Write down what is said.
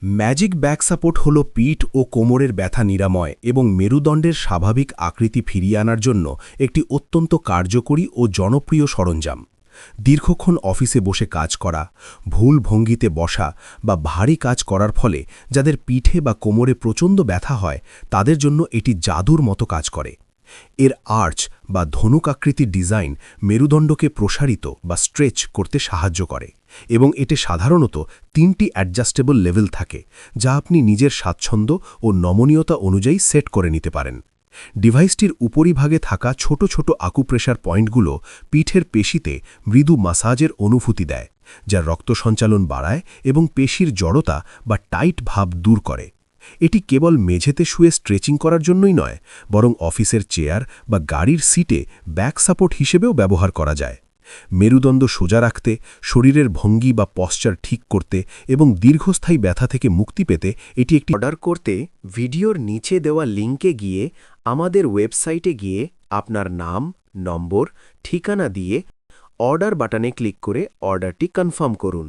Magic back support হল পিঠ ও কোমরের ব্যথা নিরাময় এবং মেরুদণ্ডের স্বাভাবিক আকৃতি ফিরিয়ে আনার জন্য একটি অত্যন্ত কার্যকরী ও জনপ্রিয় সরঞ্জাম। দীর্ঘক্ষণ অফিসে বসে কাজ করা, ভুল ভঙ্গিতে বসা বা ভারী কাজ করার ফলে যাদের পিঠে বা কোমরে প্রচণ্ড ব্যথা হয় তাদের জন্য এটি জাদুর মতো কাজ করে। এর আর্চ বা ধনুক আকৃতির ডিজাইন মেরুদণ্ডকে প্রসারিত বা স্ট্রেচ করতে সাহায্য করে এবং এতে সাধারণত 3টি অ্যাডজাস্টেবল লেভেল থাকে যা আপনি নিজের স্বাচ্ছন্দ্য ও নমনীয়তা অনুযায়ী সেট করে নিতে পারেন। ডিভাইসটির উপরিভাগে থাকা ছোট ছোট আকুপ্রেশার পয়েন্টগুলো পিঠের পেশিতে মৃদু মাসাজের অনুভূতি দেয়, যা রক্ত সঞ্চালন বাড়ায় এবং পেশির জড়তা বা টাইট ভাব দূর করে। এটি কেবল মেঝেতে শুয়ে স্ট্রেচিং করার জন্যই নয়, বরং অফিসের চেয়ার বা গাড়ির সিটে ব্যাক সাপোর্ট হিসেবেও ব্যবহার করা যায়। মেরুদণ্ড সোজা রাখতে, শরীরের ভঙ্গি বা পশ্চার ঠিক করতে এবং দীর্ঘস্থায়ী ব্যথা থেকে মুক্তি পেতে এটি একটি অর্ডার করতে ভিডিওর নিচে দেওয়া লিঙ্কে গিয়ে আমাদের ওয়েবসাইটে গিয়ে আপনার নাম, নম্বর, ঠিকানা দিয়ে অর্ডার বাটনে ক্লিক করে অর্ডারটি কনফার্ম করুন।